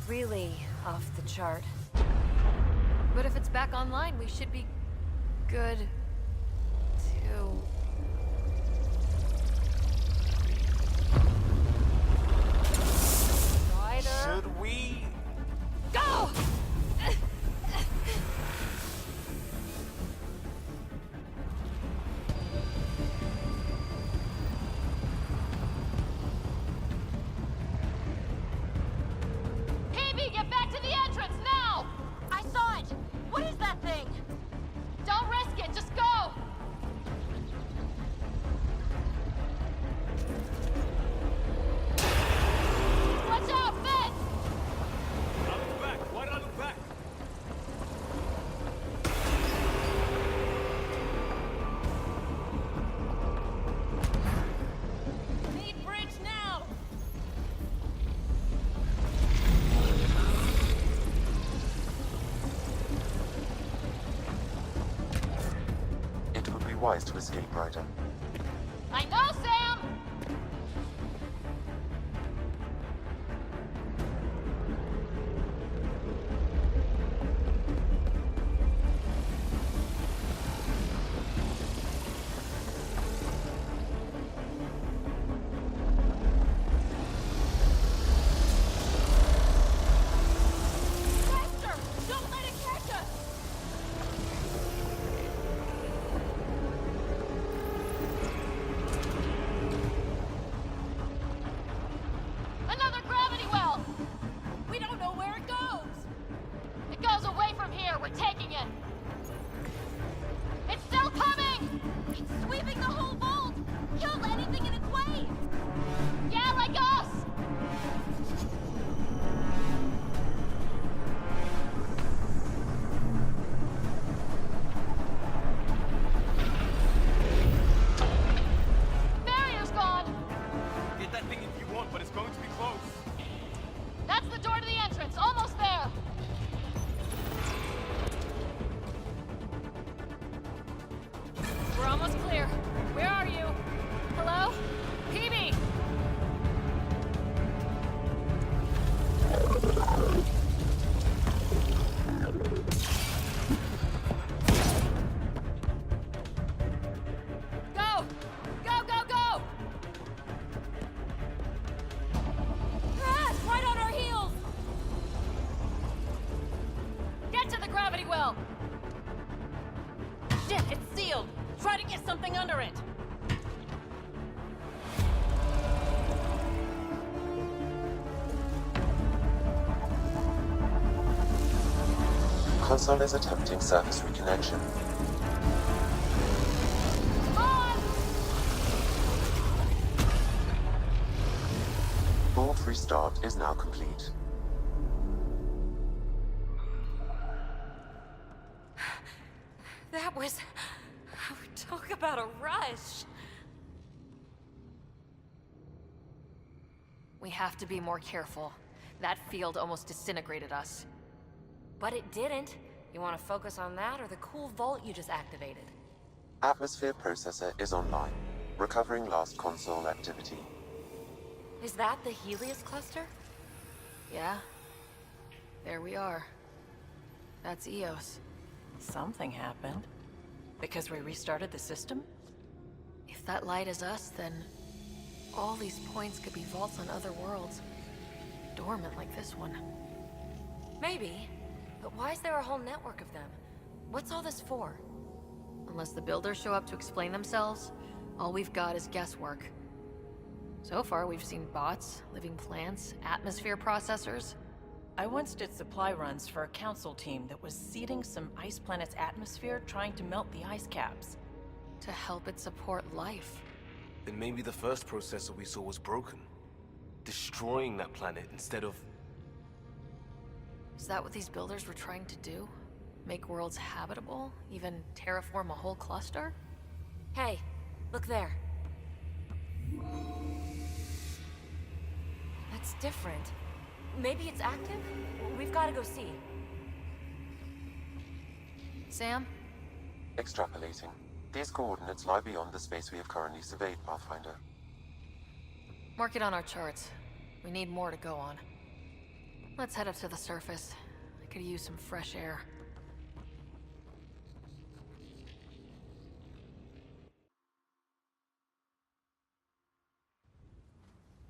really off the chart. But if it's back online, we should be good to... Should we... Go! PB, get back to the entrance, now! I saw it! What is that thing? Don't risk it, just go! Watch out, Finn! I look back. Why did I look back? Need bridge now! It would be wise to escape, Ryder. I know, Sam! Faster! Don't let it catch us! Another gravity well! We don't know where it goes! It goes away from here, we're taking it! It's still coming! It's sweeping the whole vault! Kill anything in its way! Yeah, like us! Barrier's gone! Get that thing if you want, but it's going to be close. That's the door to the entrance, almost there! We're almost clear. Where are you? Hello? PB! Go! Go, go, go! Ah, it's right on our heels! Get to the gravity well! Shit, it's sealed! Try to get something under it! Console is attempting surface reconnection. On! Vault restart is now complete. That was... Talk about a rush! We have to be more careful. That field almost disintegrated us. But it didn't. You want to focus on that or the cool vault you just activated? Atmosphere processor is online, recovering last console activity. Is that the Helios cluster? Yeah. There we are. That's Eos. Something happened. Because we restarted the system? If that light is us, then all these points could be vaults on other worlds. Dormant like this one. Maybe. But why is there a whole network of them? What's all this for? Unless the builders show up to explain themselves, all we've got is guesswork. So far, we've seen bots, living plants, atmosphere processors. I once did supply runs for a council team that was seeding some ice planet's atmosphere trying to melt the ice caps. To help it support life. Then maybe the first processor we saw was broken. Destroying that planet instead of... Is that what these builders were trying to do? Make worlds habitable? Even terraform a whole cluster? Hey, look there. That's different. Maybe it's active? We've got to go see. Sam? Extrapolating. These coordinates lie beyond the space we have currently surveyed, Pathfinder. Mark it on our charts. We need more to go on. Let's head up to the surface. I could use some fresh air.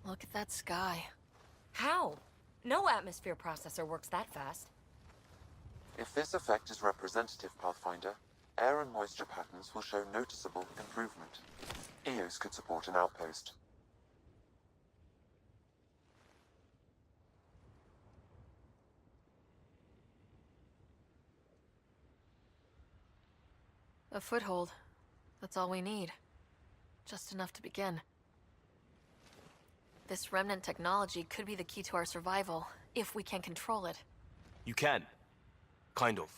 Look at that sky. How? No atmosphere processor works that fast. If this effect is representative, Pathfinder, air and moisture patterns will show noticeable improvement. EOS could support an outpost. A foothold. That's all we need. Just enough to begin. This remnant technology could be the key to our survival, if we can control it. You can. Kind of.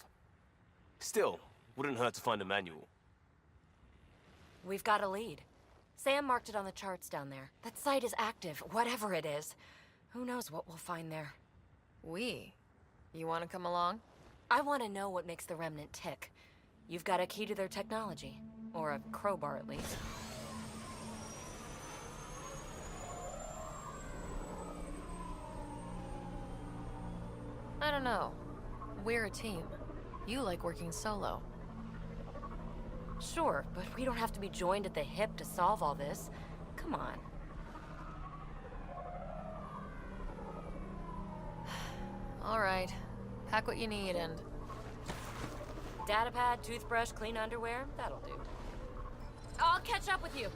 Still, wouldn't hurt to find a manual. We've got a lead. Sam marked it on the charts down there. That site is active, whatever it is. Who knows what we'll find there. We? You want to come along? I want to know what makes the Remnant tick. You've got a key to their technology. Or a crowbar, at least. I don't know. We're a team. You like working solo. Sure, but we don't have to be joined at the hip to solve all this. Come on. All right. Pack what you need and... Datapad, toothbrush, clean underwear, that'll do. I'll catch up with you.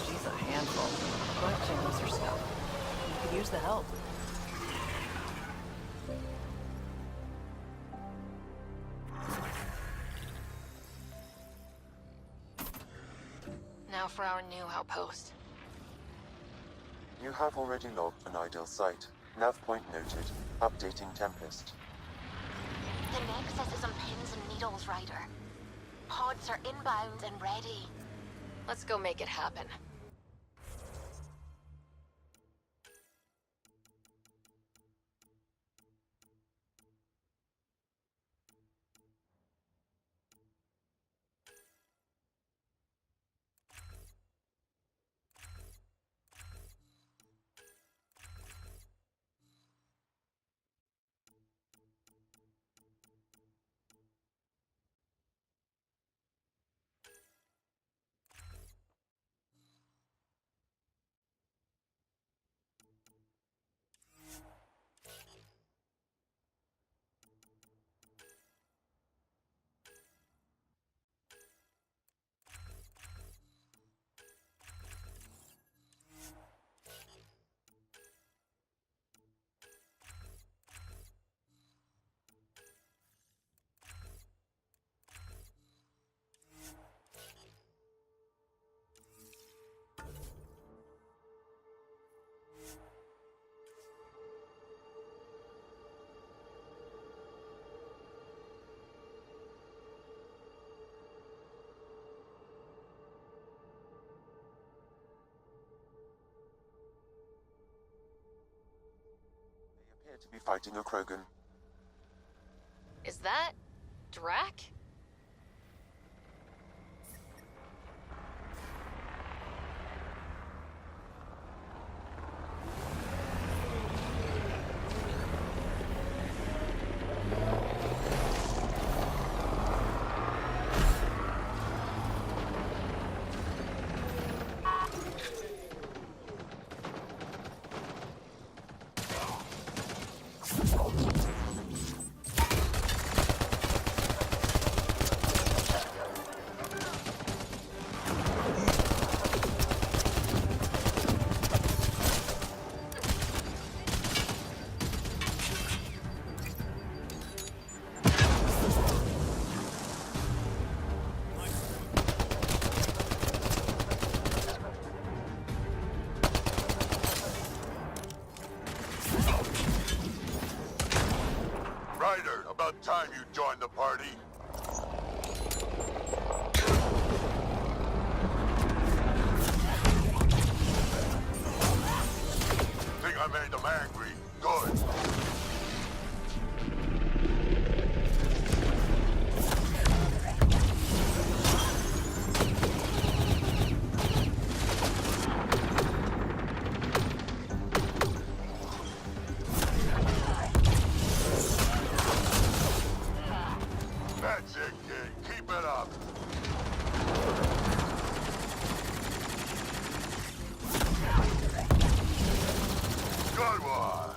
She's a handful, but she knows her stuff. You could use the help. Now for our new outpost. You have already logged an ideal site. Nav point noted. Updating Tempest. The Nexus is on pins and needles, Ryder. Pods are inbound and ready. Let's go make it happen. They appear to be fighting a Krogan. Is that... Drac? Ryder, about time you joined the party. Think I made them angry. Good. Good one.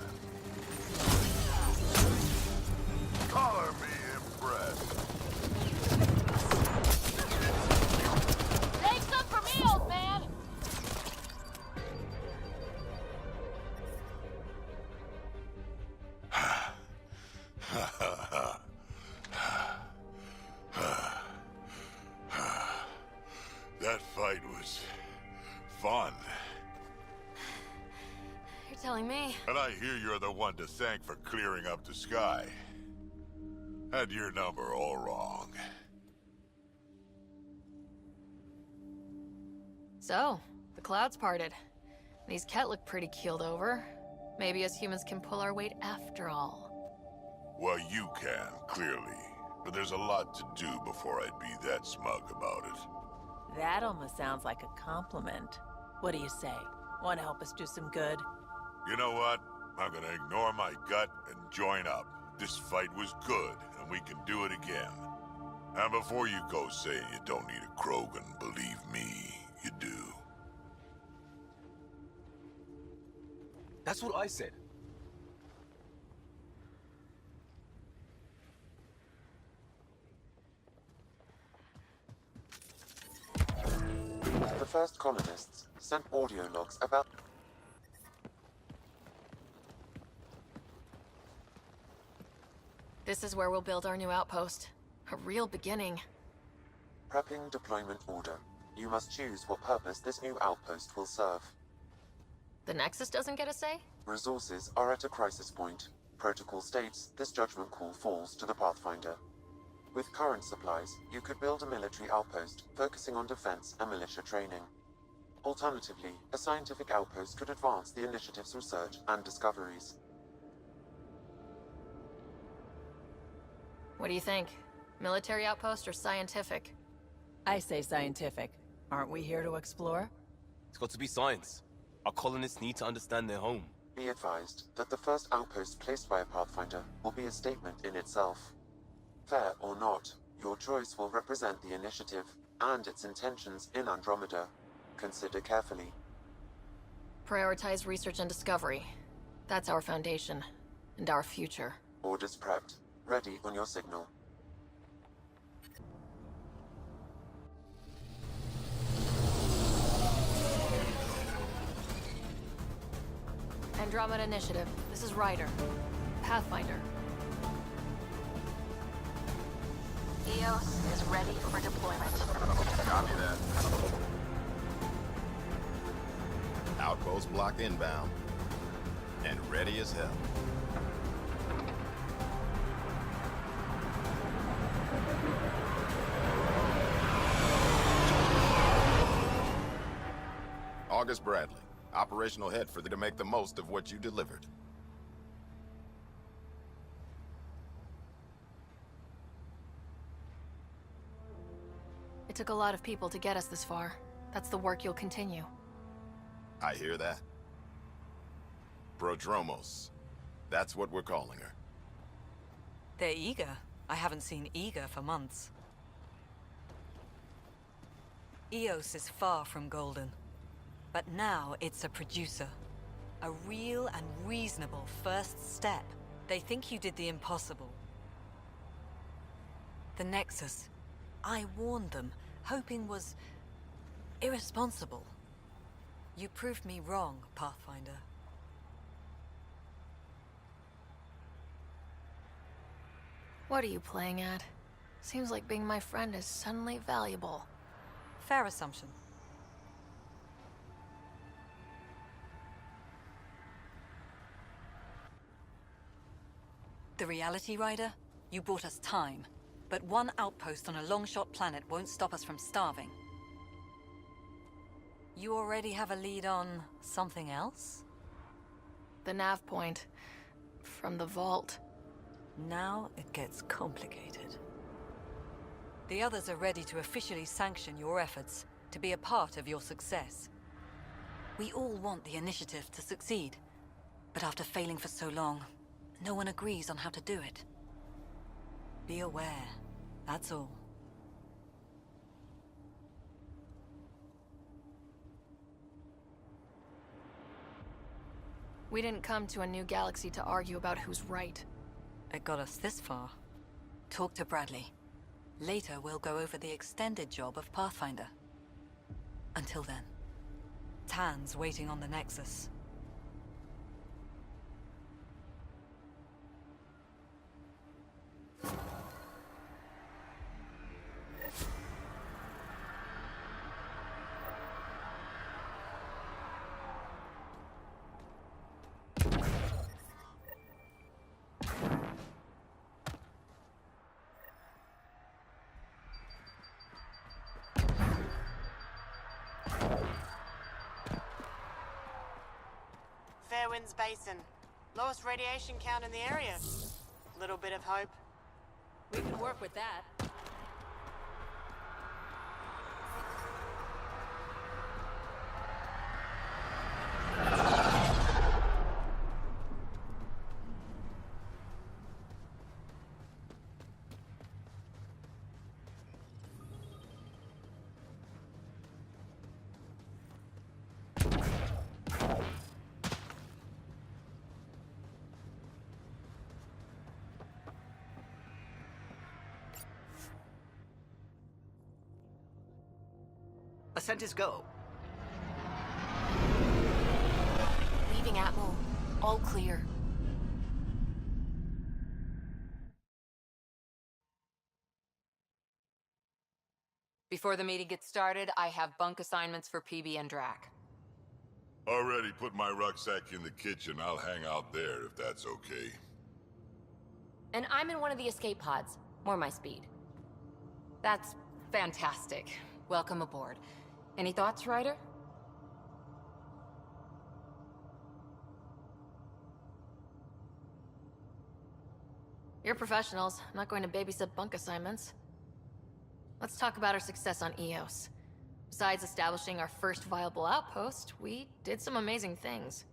Color me impressed. Take some for me, old man! That fight was fun. You're telling me. And I hear you're the one to thank for clearing up the sky. Had your number all wrong. So, the clouds parted. These Ket look pretty keeled over. Maybe us humans can pull our weight after all. Well, you can, clearly. But there's a lot to do before I'd be that smug about it. That almost sounds like a compliment. What do you say? Want to help us do some good? You know what? I'm gonna ignore my gut and join up. This fight was good, and we can do it again. And before you go saying you don't need a Krogan, believe me, you do. That's what I said. The first colonists sent audio logs about This is where we'll build our new outpost. A real beginning. prepping deployment order. You must choose what purpose this new outpost will serve. The Nexus doesn't get a say? Resources are at a crisis point. Protocol states this judgment call falls to the Pathfinder. With current supplies, you could build a military outpost focusing on defense and militia training. Alternatively, a scientific outpost could advance the initiative's research and discoveries. What do you think? Military outpost or scientific? I say scientific. Aren't we here to explore? It's got to be science. Our colonists need to understand their home. Be advised that the first outpost placed by a Pathfinder will be a statement in itself. Fair or not, your choice will represent the initiative and its intentions in Andromeda. Consider carefully. Prioritize research and discovery. That's our foundation. And our future. Orders prepped. Ready on your signal. Andromeda Initiative. This is Ryder. Pathfinder. EOS is ready for deployment. Copy that. Outpost block inbound. And ready as hell. August Bradley, operational head for to make the most of what you delivered. It took a lot of people to get us this far. That's the work you'll continue. I hear that. Prodromos. That's what we're calling her. They're eager. I haven't seen eager for months. EOS is far from golden. But now it's a producer. A real and reasonable first step. They think you did the impossible. The Nexus. I warned them, hoping was irresponsible. You proved me wrong, Pathfinder. What are you playing at? Seems like being my friend is suddenly valuable. Fair assumption. The reality, Ryder? You bought us time. But one outpost on a long-shot planet won't stop us from starving. You already have a lead on something else? The nav point. From the vault. Now it gets complicated. The others are ready to officially sanction your efforts, to be a part of your success. We all want the initiative to succeed. But after failing for so long, no one agrees on how to do it. Be aware, that's all. We didn't come to a new galaxy to argue about who's right. It got us this far. Talk to Bradley. Later, we'll go over the extended job of Pathfinder. Until then, Tan's waiting on the Nexus. Fairwinds Basin. Lowest radiation count in the area. Little bit of hope. We can work with that. Ascent is go. Leaving Atmo. All clear. Before the meeting gets started, I have bunk assignments for PB and Drac. Already put my rucksack in the kitchen. I'll hang out there if that's okay. And I'm in one of the escape pods. More my speed. That's fantastic. Welcome aboard. Any thoughts, Ryder? You're professionals. I'm not going to babysit bunk assignments. Let's talk about our success on Eos. Besides establishing our first viable outpost, we did some amazing things.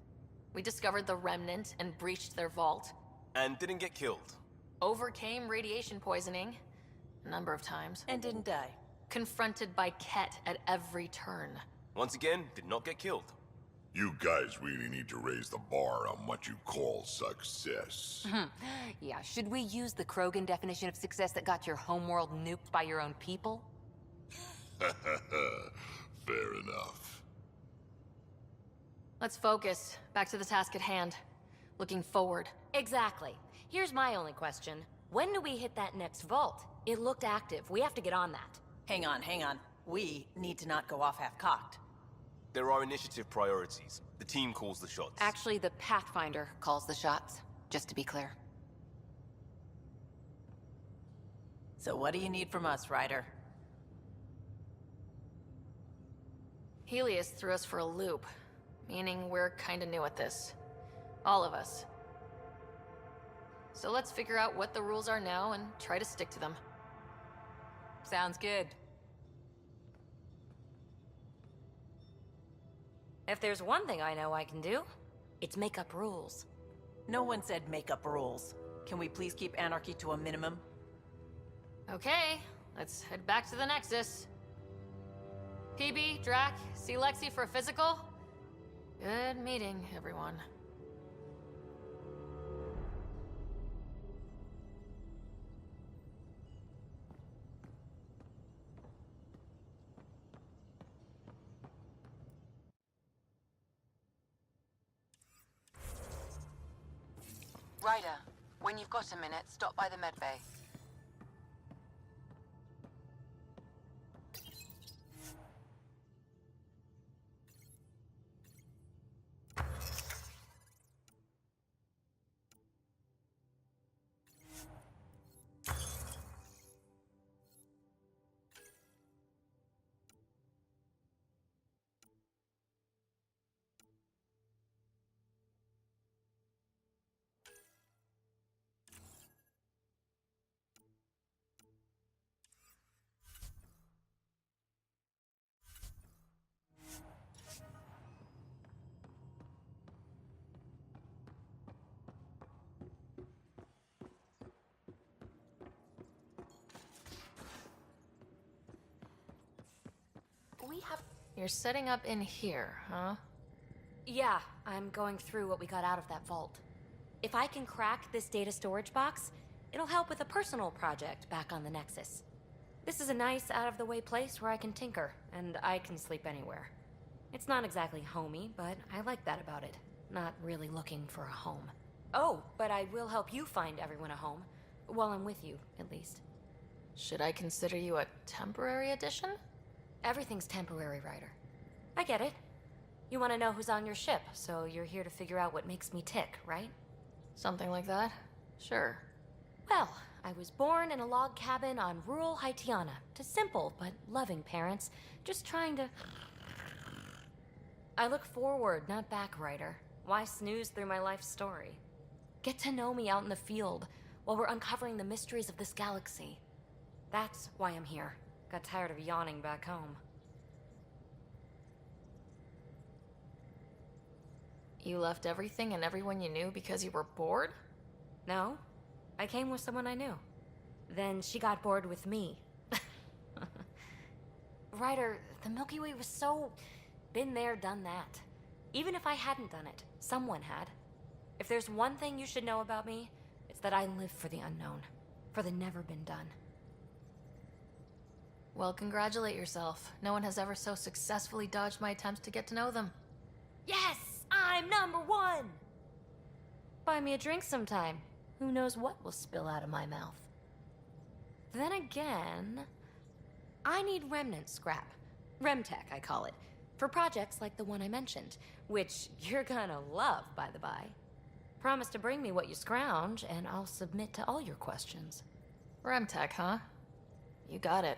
We discovered the Remnant and breached their vault. And didn't get killed. Overcame radiation poisoning a number of times. And didn't die. Confronted by Ket at every turn. Once again, did not get killed. You guys really need to raise the bar on what you call success. Yeah, should we use the Krogan definition of success that got your homeworld nuked by your own people? Fair enough. Let's focus. Back to the task at hand. Looking forward. Exactly. Here's my only question. When do we hit that next vault? It looked active. We have to get on that. Hang on, hang on. We need to not go off half-cocked. There are initiative priorities. The team calls the shots. Actually, the Pathfinder calls the shots, just to be clear. So what do you need from us, Ryder? Helios threw us for a loop, meaning we're kinda new at this. All of us. So let's figure out what the rules are now and try to stick to them. Sounds good. If there's one thing I know I can do, it's make up rules. No one said make up rules. Can we please keep anarchy to a minimum? Okay, let's head back to the Nexus. PB, Drac, see Lexi for a physical? Good meeting, everyone. Ryder, when you've got a minute, stop by the medbay. You're setting up in here, huh? Yeah, I'm going through what we got out of that vault. If I can crack this data storage box, it'll help with a personal project back on the Nexus. This is a nice, out-of-the-way place where I can tinker, and I can sleep anywhere. It's not exactly homey, but I like that about it. Not really looking for a home. Oh, but I will help you find everyone a home. While I'm with you, at least. Should I consider you a temporary addition? Everything's temporary, Ryder. I get it. You want to know who's on your ship, so you're here to figure out what makes me tick, right? Something like that? Sure. Well, I was born in a log cabin on rural Haitiana to simple but loving parents, just trying to... I look forward, not back, Ryder. Why snooze through my life story? Get to know me out in the field while we're uncovering the mysteries of this galaxy. That's why I'm here. Got tired of yawning back home. You left everything and everyone you knew because you were bored? No. I came with someone I knew. Then she got bored with me. Ryder, the Milky Way was so... been there, done that. Even if I hadn't done it, someone had. If there's one thing you should know about me, it's that I live for the unknown. For the never been done. Well, congratulate yourself. No one has ever so successfully dodged my attempts to get to know them. Yes! I'm #1! Buy me a drink sometime. Who knows what will spill out of my mouth. Then again... I need remnant scrap. Remtech, I call it. For projects like the one I mentioned. Which you're gonna love, by the by. Promise to bring me what you scrounge, and I'll submit to all your questions. Remtech, huh? You got it.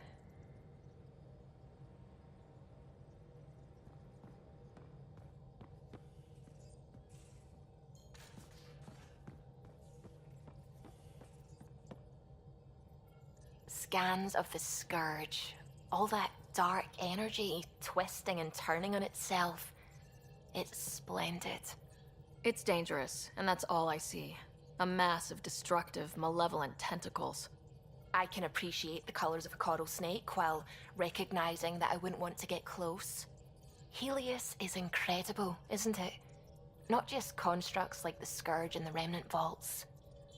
Scans of the Scourge. All that dark energy twisting and turning on itself. It's splendid. It's dangerous, and that's all I see. A mass of destructive, malevolent tentacles. I can appreciate the colors of a coral snake while recognizing that I wouldn't want to get close. Helios is incredible, isn't it? Not just constructs like the Scourge and the Remnant Vaults.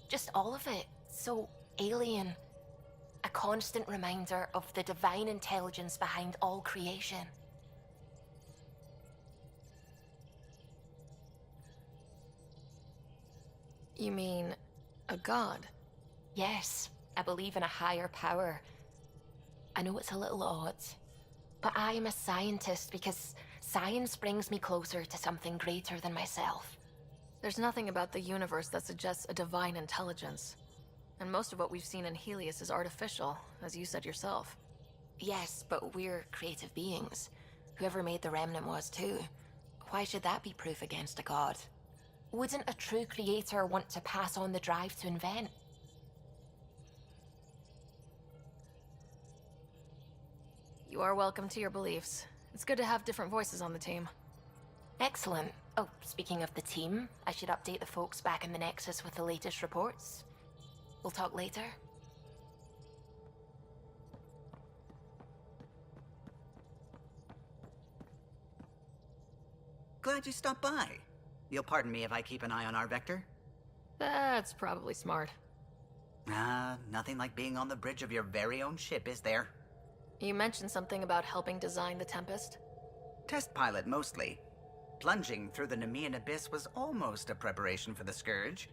Just all of it. So alien. A constant reminder of the divine intelligence behind all creation. You mean a god? Yes, I believe in a higher power. I know it's a little odd, but I am a scientist because science brings me closer to something greater than myself. There's nothing about the universe that suggests a divine intelligence. And most of what we've seen in Helios is artificial, as you said yourself. Yes, but we're creative beings. Whoever made the Remnant was too. Why should that be proof against a god? Wouldn't a true creator want to pass on the drive to invent? You are welcome to your beliefs. It's good to have different voices on the team. Excellent. Oh, speaking of the team, I should update the folks back in the Nexus with the latest reports. We'll talk later. Glad you stopped by. You'll pardon me if I keep an eye on our vector? That's probably smart. Nothing like being on the bridge of your very own ship, is there? You mentioned something about helping design the Tempest? Test pilot, mostly. Plunging through the Nemean abyss was almost a preparation for the Scourge.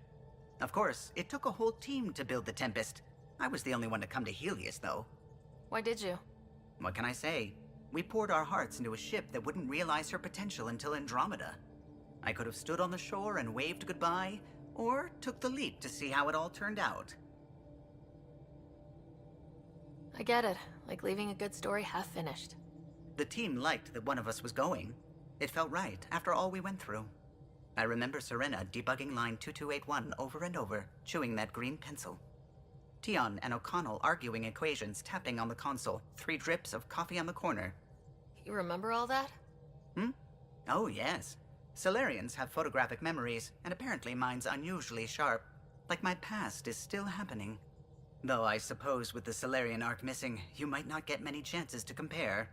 Of course, it took a whole team to build the Tempest. I was the only one to come to Helios, though. Why did you? What can I say? We poured our hearts into a ship that wouldn't realize her potential until Andromeda. I could have stood on the shore and waved goodbye, or took the leap to see how it all turned out. I get it. Like leaving a good story half-finished. The team liked that one of us was going. It felt right, after all we went through. I remember Serena debugging line 2281 over and over, chewing that green pencil. Tion and O'Connell arguing equations, tapping on the console, 3 drips of coffee on the corner. You remember all that? Oh, yes. Solarians have photographic memories, and apparently mine's unusually sharp. Like my past is still happening. Though I suppose with the Solarian arc missing, you might not get many chances to compare.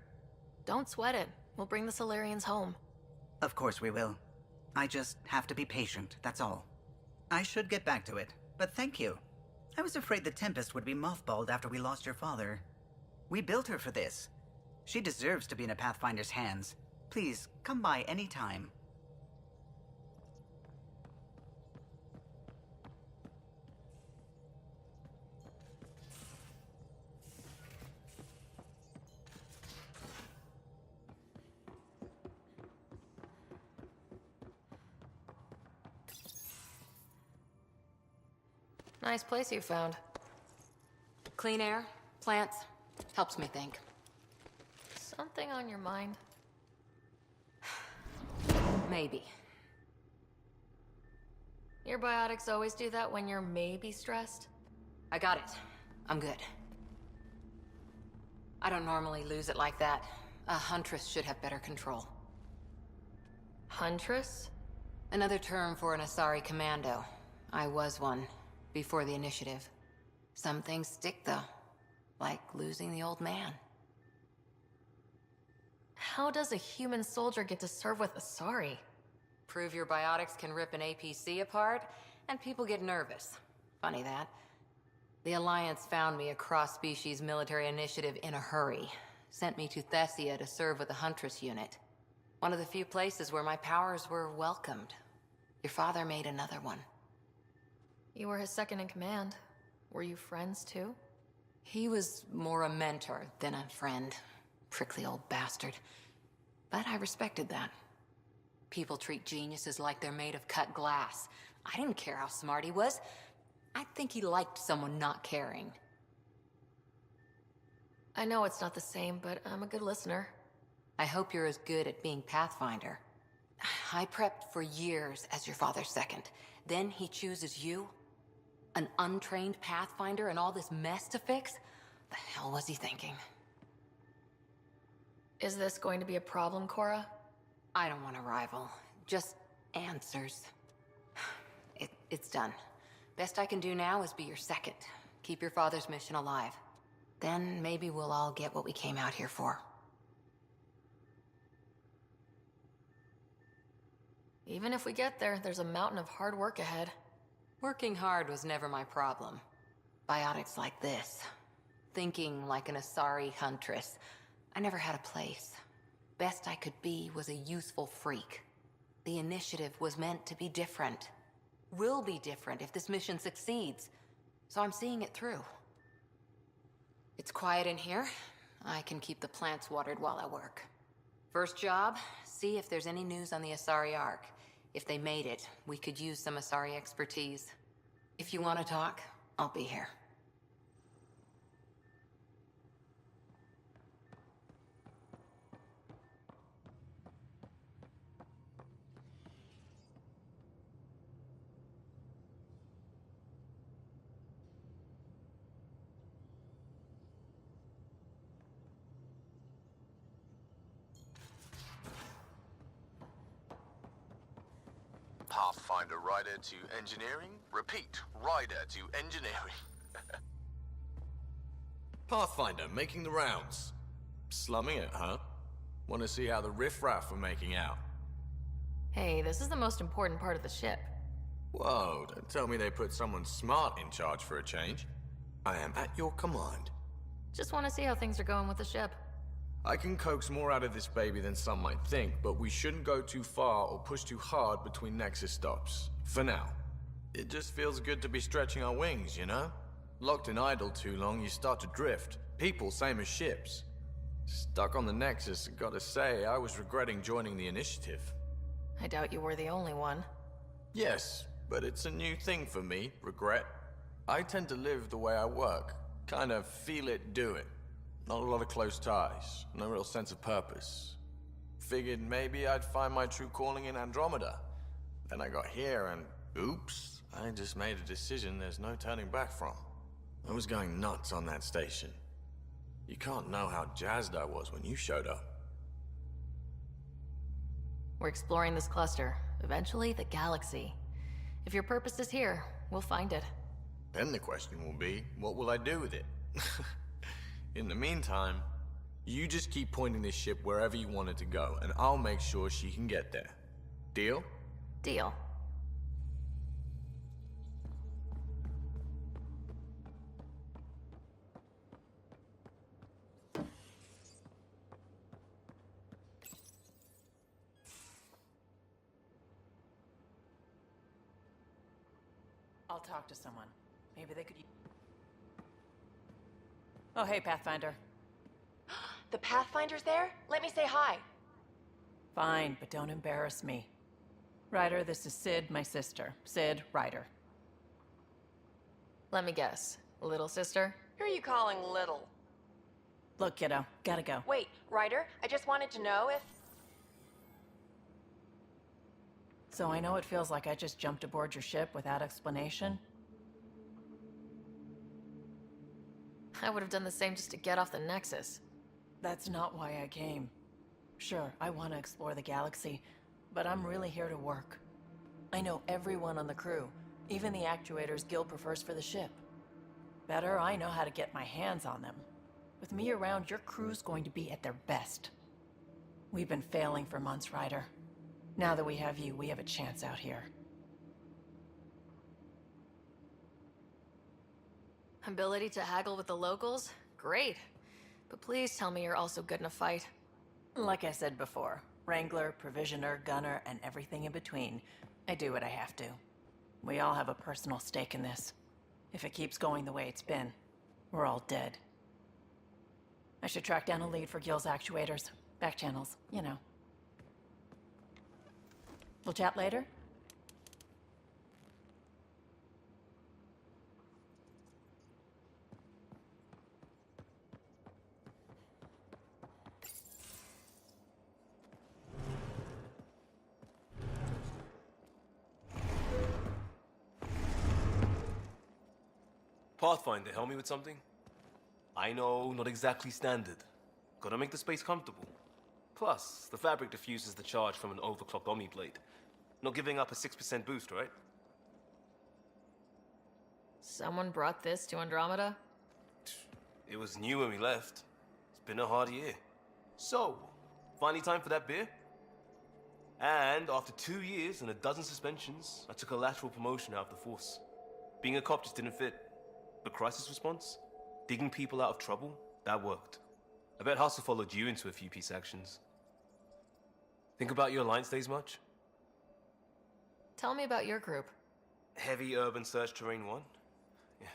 Don't sweat it. We'll bring the Solarians home. Of course we will. I just have to be patient, that's all. I should get back to it, but thank you. I was afraid the Tempest would be mothballed after we lost your father. We built her for this. She deserves to be in a Pathfinder's hands. Please, come by any time. Nice place you found. Clean air, plants, helps me think. Something on your mind? Maybe. Your biotics always do that when you're maybe stressed? I got it. I'm good. I don't normally lose it like that. A huntress should have better control. Huntress? Another term for an Asari commando. I was one, before the initiative. Some things stick, though. Like losing the old man. How does a human soldier get to serve with Asari? Prove your biotics can rip an APC apart, and people get nervous. Funny that. The Alliance found me a cross-species military initiative in a hurry. Sent me to Thessia to serve with the Huntress unit. One of the few places where my powers were welcomed. Your father made another one. You were his second in command. Were you friends, too? He was more a mentor than a friend. Prickly old bastard. But I respected that. People treat geniuses like they're made of cut glass. I didn't care how smart he was. I think he liked someone not caring. I know it's not the same, but I'm a good listener. I hope you're as good at being Pathfinder. I prepped for years as your father's second. Then he chooses you? An untrained Pathfinder and all this mess to fix? The hell was he thinking? Is this going to be a problem, Cora? I don't want a rival. Just answers. It's done. Best I can do now is be your second. Keep your father's mission alive. Then maybe we'll all get what we came out here for. Even if we get there, there's a mountain of hard work ahead. Working hard was never my problem. Biotics like this. Thinking like an Asari huntress. I never had a place. Best I could be was a useful freak. The initiative was meant to be different. Will be different if this mission succeeds. So I'm seeing it through. It's quiet in here. I can keep the plants watered while I work. First job, see if there's any news on the Asari Ark. If they made it, we could use some Asari expertise. If you want to talk, I'll be here. Pathfinder rider to engineering. Repeat, rider to engineering. Pathfinder making the rounds. Slumming it, huh? Want to see how the riffraff are making out? Hey, this is the most important part of the ship. Whoa, don't tell me they put someone smart in charge for a change. I am at your command. Just want to see how things are going with the ship. I can coax more out of this baby than some might think, but we shouldn't go too far or push too hard between Nexus stops. For now. It just feels good to be stretching our wings, you know? Locked in idle too long, you start to drift. People, same as ships. Stuck on the Nexus, gotta say, I was regretting joining the initiative. I doubt you were the only one. Yes, but it's a new thing for me, regret. I tend to live the way I work. Kind of feel it, do it. Not a lot of close ties, no real sense of purpose. Figured maybe I'd find my true calling in Andromeda. Then I got here and, oops, I just made a decision there's no turning back from. I was going nuts on that station. You can't know how jazzed I was when you showed up. We're exploring this cluster, eventually the galaxy. If your purpose is here, we'll find it. Then the question will be, what will I do with it? In the meantime, you just keep pointing this ship wherever you want it to go, and I'll make sure she can get there. Deal? Deal. I'll talk to someone. Maybe they could... Oh, hey, Pathfinder. The Pathfinder's there? Let me say hi. Fine, but don't embarrass me. Ryder, this is Sid, my sister. Sid, Ryder. Let me guess. Little sister? Who are you calling little? Look, kiddo, gotta go. Wait, Ryder, I just wanted to know if... So I know it feels like I just jumped aboard your ship without explanation. I would have done the same just to get off the Nexus. That's not why I came. Sure, I want to explore the galaxy, but I'm really here to work. I know everyone on the crew, even the actuators Gil prefers for the ship. Better, I know how to get my hands on them. With me around, your crew's going to be at their best. We've been failing for months, Ryder. Now that we have you, we have a chance out here. Ability to haggle with the locals? Great. But please tell me you're also good in a fight. Like I said before, Wrangler, Provisioner, Gunner, and everything in between. I do what I have to. We all have a personal stake in this. If it keeps going the way it's been, we're all dead. I should track down a lead for Gil's actuators. Back channels, you know. We'll chat later? Pathfinder, help me with something? I know, not exactly standard. Gotta make the space comfortable. Plus, the fabric diffuses the charge from an overclocked Omniblade. Not giving up a 6% boost, right? Someone brought this to Andromeda? It was new when we left. It's been a hard year. So, finally time for that beer? And after 2 years and a dozen suspensions, I took a lateral promotion out of the force. Being a cop just didn't fit. But crisis response? Digging people out of trouble? That worked. I bet Hustle followed you into a few peace actions. Think about your Alliance days much? Tell me about your group. Heavy Urban Search Terrain 1? Yeah.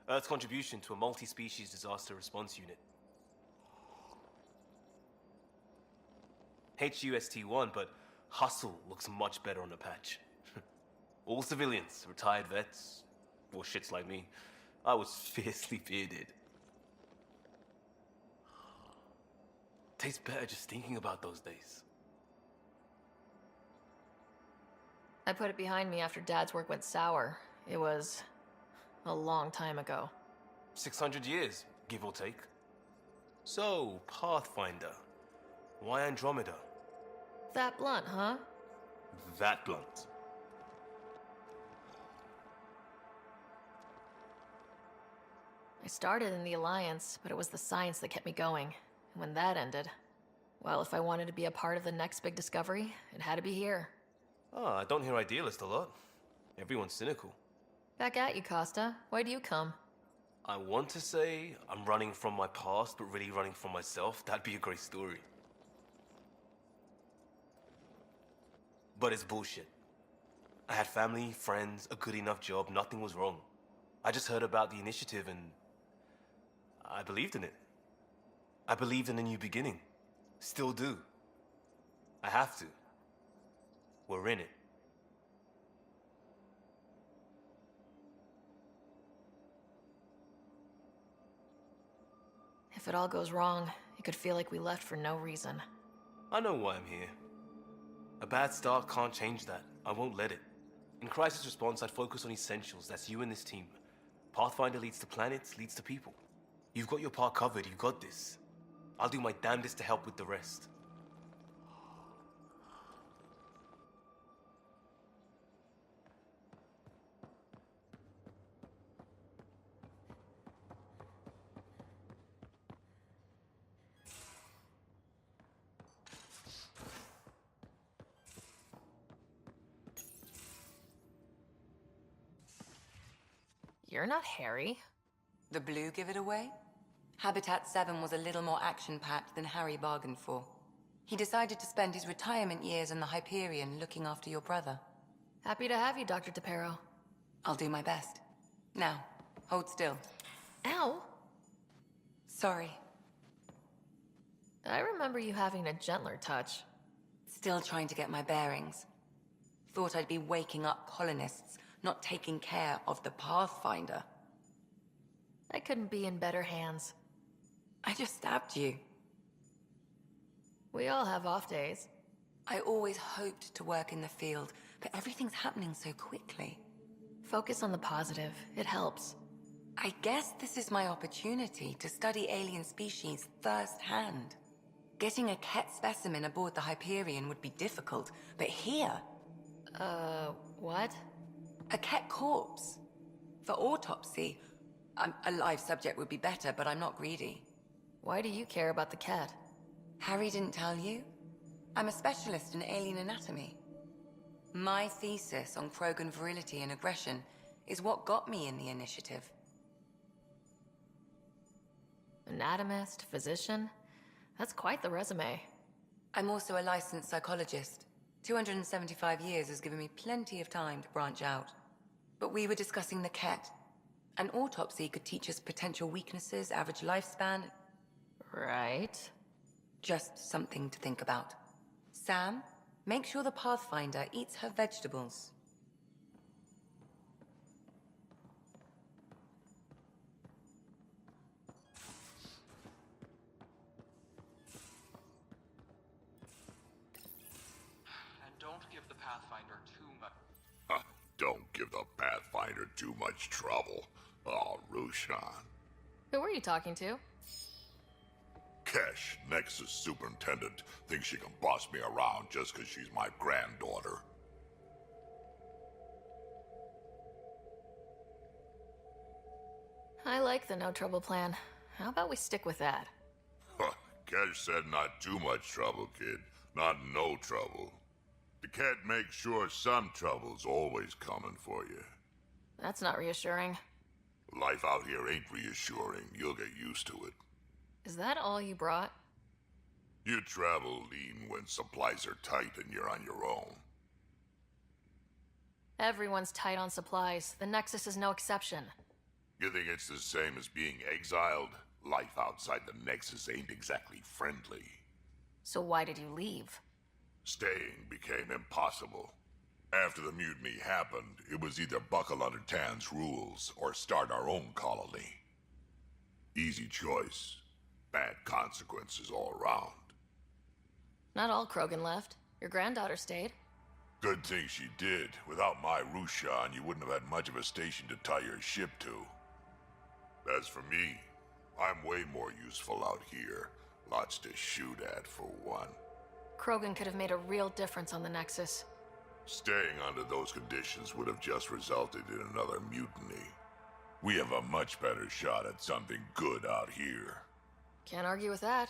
Earth's contribution to a multi-species disaster response unit. HUST-1, but Hustle looks much better on the patch. All civilians, retired vets, or shits like me. I was fiercely bearded. Tastes better just thinking about those days. I put it behind me after Dad's work went sour. It was a long time ago. 600 years, give or take. So, Pathfinder. Why Andromeda? That blunt, huh? That blunt. I started in the Alliance, but it was the science that kept me going. And when that ended, well, if I wanted to be a part of the next big discovery, it had to be here. Oh, I don't hear idealist a lot. Everyone's cynical. Back at you, Costa. Why do you come? I want to say I'm running from my past, but really running from myself. That'd be a great story. But it's bullshit. I had family, friends, a good enough job, nothing was wrong. I just heard about the initiative and I believed in it. I believed in a new beginning. Still do. I have to. We're in it. If it all goes wrong, it could feel like we left for no reason. I know why I'm here. A bad start can't change that. I won't let it. In crisis response, I'd focus on essentials. That's you and this team. Pathfinder leads to planets, leads to people. You've got your part covered. You got this. I'll do my damnedest to help with the rest. You're not Harry. The blue give it away? Habitat 7 was a little more action-packed than Harry bargained for. He decided to spend his retirement years in the Hyperion looking after your brother. Happy to have you, Dr. DePero. I'll do my best. Now, hold still. Ow! Sorry. I remember you having a gentler touch. Still trying to get my bearings. Thought I'd be waking up colonists, not taking care of the Pathfinder. I couldn't be in better hands. I just stabbed you. We all have off days. I always hoped to work in the field, but everything's happening so quickly. Focus on the positive. It helps. I guess this is my opportunity to study alien species firsthand. Getting a Ket specimen aboard the Hyperion would be difficult, but here... what? A Ket corpse. For autopsy. A live subject would be better, but I'm not greedy. Why do you care about the cat? Harry didn't tell you? I'm a specialist in alien anatomy. My thesis on Krogan virility and aggression is what got me in the initiative. Anatomist, physician? That's quite the resume. I'm also a licensed psychologist. 275 years has given me plenty of time to branch out. But we were discussing the Ket. An autopsy could teach us potential weaknesses, average lifespan. Right. Just something to think about. Sam, make sure the Pathfinder eats her vegetables. And don't give the Pathfinder too much. Don't give the Pathfinder too much trouble. Oh, Rushan. Who were you talking to? Kesh, Nexus Superintendent, thinks she can boss me around just because she's my granddaughter. I like the no trouble plan. How about we stick with that? Kesh said not too much trouble, kid. Not no trouble. The cat makes sure some trouble's always coming for you. That's not reassuring. Life out here ain't reassuring. You'll get used to it. Is that all you brought? You travel lean when supplies are tight and you're on your own. Everyone's tight on supplies. The Nexus is no exception. You think it's the same as being exiled? Life outside the Nexus ain't exactly friendly. So why did you leave? Staying became impossible. After the mutiny happened, it was either buckle under Tan's rules or start our own colony. Easy choice. Bad consequences all around. Not all Krogan left. Your granddaughter stayed. Good thing she did. Without my Rushan, you wouldn't have had much of a station to tie your ship to. As for me, I'm way more useful out here. Lots to shoot at, for one. Krogan could have made a real difference on the Nexus. Staying under those conditions would have just resulted in another mutiny. We have a much better shot at something good out here. Can't argue with that.